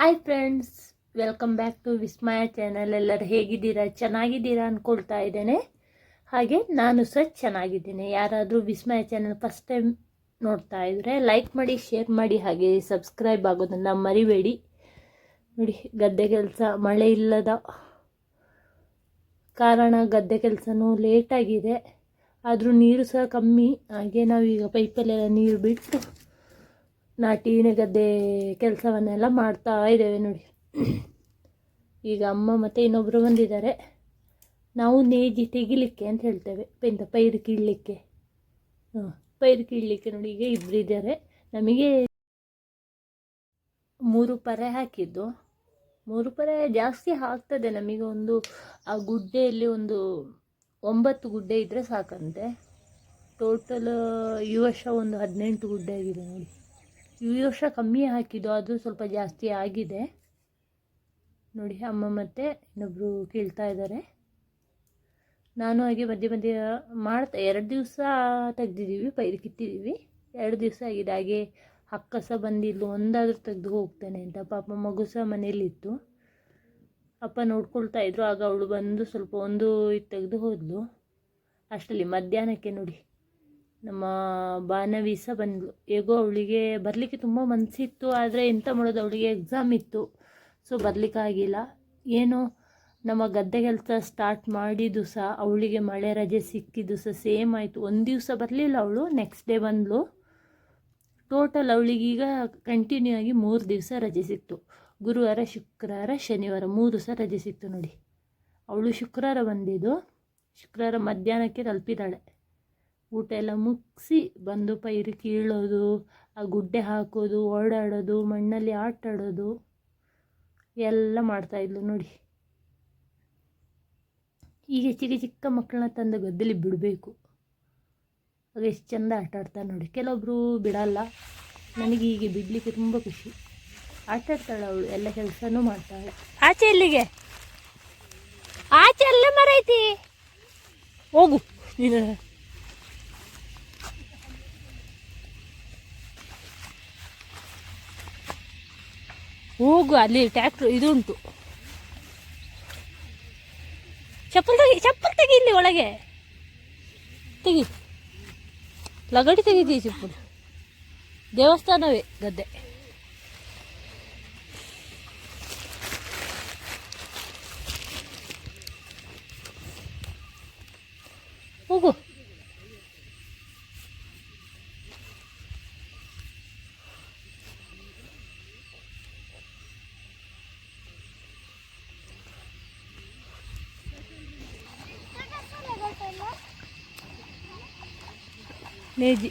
Hi friends, welcome back to Vismaya channel. ಎಲ್ಲರೂ ಹೇಗಿದ್ದೀರಾ? ಚೆನ್ನಾಗಿದ್ದೀರಾ ಅಂದ್ಕೊಳ್ತಾ ಇದ್ದೇನೆ. ಹಾಗೆ ನಾನು ಸಹ ಚೆನ್ನಾಗಿದ್ದೀನಿ. ಯಾರಾದರೂ ವಿಸ್ಮಯ ಚಾನಲ್ ಫಸ್ಟ್ ಟೈಮ್ ನೋಡ್ತಾ ಇದ್ದರೆ ಲೈಕ್ ಮಾಡಿ, ಶೇರ್ ಮಾಡಿ, ಹಾಗೆ ಸಬ್ಸ್ಕ್ರೈಬ್ ಆಗೋದನ್ನು ಮರಿಬೇಡಿ. ನೋಡಿ, ಗದ್ದೆ ಕೆಲಸ, ಮಳೆ ಇಲ್ಲದ ಕಾರಣ ಗದ್ದೆ ಕೆಲಸನೂ ಲೇಟಾಗಿದೆ. ಆದರೂ ನೀರು ಸಹ ಕಮ್ಮಿ. ಹಾಗೆ ನಾವೀಗ ಪೈಪಲ್ಲೆಲ್ಲ ನೀರು ಬಿಟ್ಟು ನಾಟಿನ ಗದ್ದೆ ಕೆಲಸವನ್ನೆಲ್ಲ ಮಾಡ್ತಾ ಇದ್ದೇವೆ. ನೋಡಿ, ಈಗ ಅಮ್ಮ ಮತ್ತು ಇನ್ನೊಬ್ಬರು ಬಂದಿದ್ದಾರೆ. ನಾವು ನೇಜಿ ತೆಗಿಲಿಕ್ಕೆ ಅಂತ ಹೇಳ್ತೇವೆ, ಪೈರು ಕೀಳಲಿಕ್ಕೆ. ಪೈರು ಕೀಳಲಿಕ್ಕೆ ನೋಡಿ, ಈಗ ಇಬ್ಬರಿದ್ದಾರೆ. ನಮಗೆ 3 ಪರೆ ಹಾಕಿದ್ದು. 3 ಪರೆ ಜಾಸ್ತಿ ಆಗ್ತದೆ ನಮಗೆ. ಆ ಗುಡ್ಡೆಯಲ್ಲಿ 9 ಗುಡ್ಡೆ ಇದ್ದರೆ ಸಾಕಂತೆ. ಟೋಟಲ್ ಈ ವರ್ಷ 18 ಗುಡ್ಡೆ ಆಗಿದೆ ನೋಡಿ. ಈ ವರ್ಷ ಕಮ್ಮಿ ಹಾಕಿದ್ದು, ಅದು ಸ್ವಲ್ಪ ಜಾಸ್ತಿ ಆಗಿದೆ. ನೋಡಿ, ಅಮ್ಮ ಮತ್ತು ಇನ್ನೊಬ್ಬರು ಕೀಳ್ತಾ ಇದ್ದಾರೆ. ನಾನು ಹಾಗೆ ಮಧ್ಯೆ ಮಧ್ಯೆ ಮಾಡ್ತಾ 2 ದಿವಸ ತೆಗ್ದಿದ್ದೀವಿ, ಪೈರು ಕಿತ್ತಿದ್ದೀವಿ. 2 ದಿವಸ ಆಗಿದೆ. ಹಾಗೆ ಅಕ್ಕ ಸಹ ಬಂದಿದ್ದು, ಒಂದಾದರೂ ತೆಗೆದು ಹೋಗ್ತೇನೆ ಅಂತ. ಪಾಪ ಮಗು ಸಹ ಮನೇಲಿತ್ತು. ಅಪ್ಪ ನೋಡ್ಕೊಳ್ತಾ ಇದ್ರು. ಆಗ ಅವಳು ಬಂದು ಸ್ವಲ್ಪ ತೆಗೆದು ಹೋದ್ಲು. ಅಷ್ಟರಲ್ಲಿ ಮಧ್ಯಾಹ್ನಕ್ಕೆ ನೋಡಿ, ನಮ್ಮ ಬಾನವಿ ಸಹ ಬಂದಳು. ಹೇಗೋ ಅವಳಿಗೆ ಬರಲಿಕ್ಕೆ ತುಂಬ ಮನಸ್ಸಿತ್ತು, ಆದರೆ ಎಂತ ಮಾಡೋದು, ಅವಳಿಗೆ ಎಕ್ಸಾಮ್ ಇತ್ತು. ಸೊ ಬರಲಿಕ್ಕಾಗಿಲ್ಲ. ಏನೋ ನಮ್ಮ ಗದ್ದೆ ಕೆಲಸ ಸ್ಟಾರ್ಟ್ ಮಾಡಿದ್ದು ಸಹ ಅವಳಿಗೆ ಮಳೆ ರಜೆ ಸಿಕ್ಕಿದ್ದು ಸಹ ಸೇಮ್ ಆಯಿತು. 1 ದಿವಸ ಬರಲಿಲ್ಲ ಅವಳು, ನೆಕ್ಸ್ಟ್ ಡೇ ಬಂದಳು. ಟೋಟಲ್ ಅವಳಿಗೀಗ ಕಂಟಿನ್ಯೂ ಆಗಿ 3 ದಿವಸ ರಜೆ ಸಿಕ್ತು. ಗುರುವಾರ, ಶುಕ್ರವಾರ, ಶನಿವಾರ 3 ಸಹ ರಜೆ ಸಿಕ್ತು ನೋಡಿ. ಅವಳು ಶುಕ್ರವಾರ ಬಂದಿದ್ದು, ಶುಕ್ರವಾರ ಮಧ್ಯಾಹ್ನಕ್ಕೆ ತಲುಪಿದ್ದಾಳೆ. ಊಟ ಎಲ್ಲ ಮುಗಿಸಿ ಬಂದು ಪೈರು ಕೀಳೋದು, ಆ ಗುಡ್ಡೆ ಹಾಕೋದು, ಓಡಾಡೋದು, ಮಣ್ಣಲ್ಲಿ ಆಟ ಆಡೋದು ಎಲ್ಲ ಮಾಡ್ತಾಯಿದ್ಲು ನೋಡಿ. ಈಗ ಚಿಕ್ಕ ಚಿಕ್ಕ ಮಕ್ಕಳನ್ನ ತಂದು ಗದ್ದೆಲಿ ಬಿಡಬೇಕು. ಅದು ಎಷ್ಟು ಚೆಂದ ಆಟ ಆಡ್ತಾರೆ ನೋಡಿ. ಕೆಲವೊಬ್ಬರು ಬಿಡಲ್ಲ. ನನಗೆ ಹೀಗೆ ಬಿಡಲಿಕ್ಕೆ ತುಂಬ ಖುಷಿ. ಆಟ ಆಡ್ತಾಳೆ ಅವಳು, ಎಲ್ಲ ಕೆಲಸನೂ ಮಾಡ್ತಾಳೆ. ಆಚೆ ಎಲ್ಲಿಗೆ? ಆಚೆ ಎಲ್ಲ ಮರೈತಿ, ಹೋಗು ನೀನು. ಹೋಗು, ಅಲ್ಲಿ ಟ್ಯಾಕ್ಟ್ರು ಇದು ಉಂಟು. ಚಪ್ಪಲ್ ತೆಗಿ ಇಲ್ಲಿ ಒಳಗೆ ತೆಗಿ. ಲಗಡಿ ತೆಗಿತೀವಿ ಚಪ್ಪಲ್. ದೇವಸ್ಥಾನವೇ ಗದ್ದೆ. ಹೋಗು. ನೇಜಿ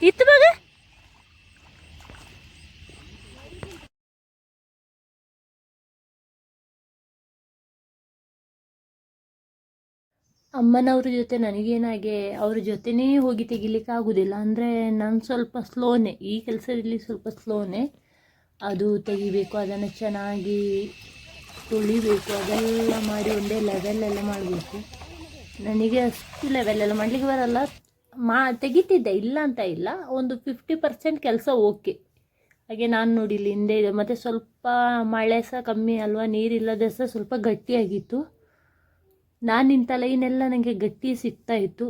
ಇತ್ತು ಮಗ. ಅಮ್ಮನವ್ರ ಜೊತೆ ನನಗೇನಾಗೆ ಅವ್ರ ಜೊತೆನೇ ಹೋಗಿ ತೆಗಿಲಿಕ್ಕೆ ಆಗೋದಿಲ್ಲ. ಅಂದರೆ ನಾನು ಸ್ವಲ್ಪ ಸ್ಲೋನೇ, ಈ ಕೆಲಸದಲ್ಲಿ ಸ್ವಲ್ಪ ಸ್ಲೋನೇ. ಅದು ತೆಗಿಬೇಕು, ಅದನ್ನು ಚೆನ್ನಾಗಿ ತೊಳಿಬೇಕು, ಅದೆಲ್ಲ ಮಾಡಿ ಒಂದೇ ಲೆವೆಲ್ಲೆಲ್ಲ ಮಾಡಬೇಕು. ನನಗೆ ಅಷ್ಟು ಲೆವೆಲ್ಲೆಲ್ಲ ಮಾಡಲಿಕ್ಕೆ ಬರಲ್ಲ. ತೆಗಿತಿದ್ದೆ, ಇಲ್ಲ ಅಂತ ಇಲ್ಲ. 50% ಕೆಲಸ ಓಕೆ. ಹಾಗೆ ನಾನು ನೋಡಿ ಇಲ್ಲಿ ಹಿಂದೆ ಇದೆ. ಮತ್ತು ಸ್ವಲ್ಪ ಮಳೆ ಸಹ ಕಮ್ಮಿ ಅಲ್ವಾ, ನೀರಿಲ್ಲದೆ ಸಹ ಸ್ವಲ್ಪ ಗಟ್ಟಿಯಾಗಿತ್ತು. ನಾನು ನಿಂತ ಲೈನೆಲ್ಲ ನನಗೆ ಗಟ್ಟಿ ಸಿಗ್ತಾ ಇತ್ತು.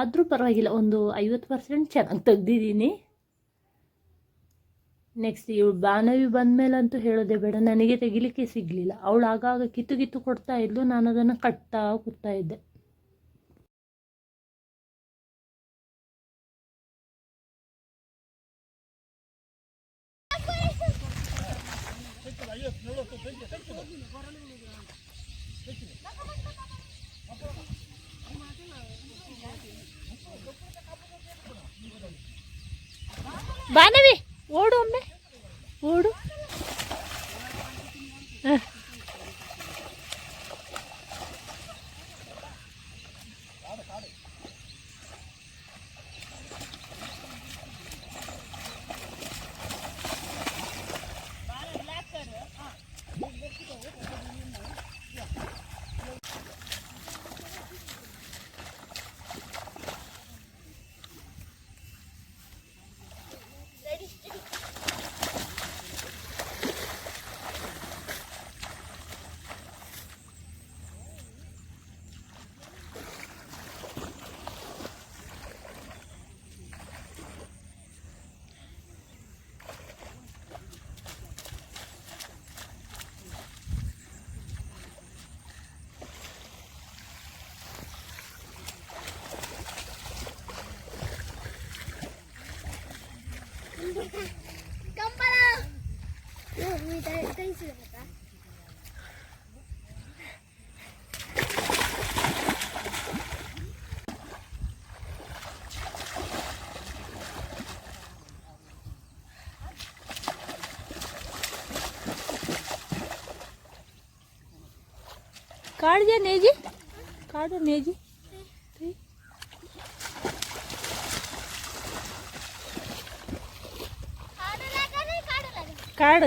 ಆದರೂ ಪರವಾಗಿಲ್ಲ, 50% ಚೆನ್ನಾಗಿ ತೆಗ್ದಿದ್ದೀನಿ. ನೆಕ್ಸ್ಟ್ ಇವಳು ಬಾನವಿ ಬಂದಮೇಲಂತೂ ಹೇಳೋದೇ ಬೇಡ, ನನಗೆ ತೆಗಿಲಿಕ್ಕೆ ಸಿಗಲಿಲ್ಲ. ಅವಳು ಆಗಾಗ ಕಿತ್ತು ಕೊಡ್ತಾ ಇದ್ಲು, ನಾನು ಅದನ್ನು ಕಟ್ತಾ ಕೂರ್ತಾ ಇದ್ದೆ. ಬಾನವಿ ಓಡು, ಒಮ್ಮೆ ಓಡು. काढ जा नेजी, काढ नेजी काढ.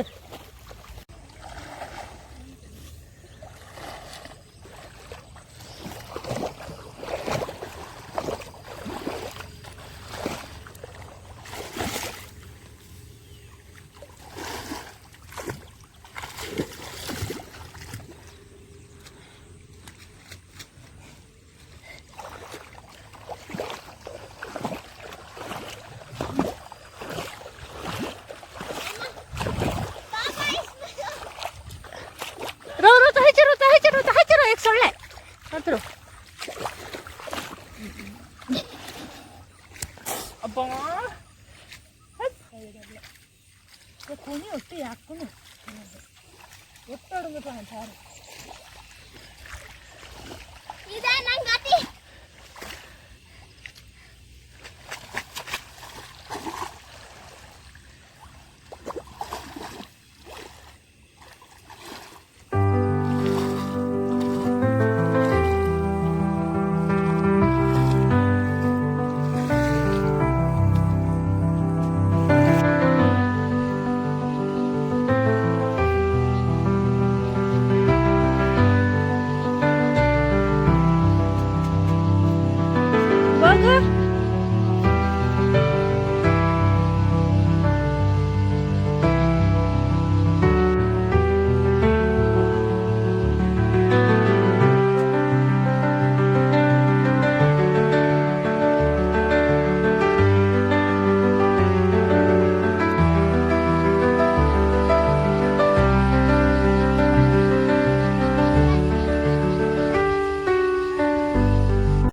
एक सोडलाय कोणी ಒಟ್ಟು ಯಾಕೂ ಒತ್ತೊಡಗು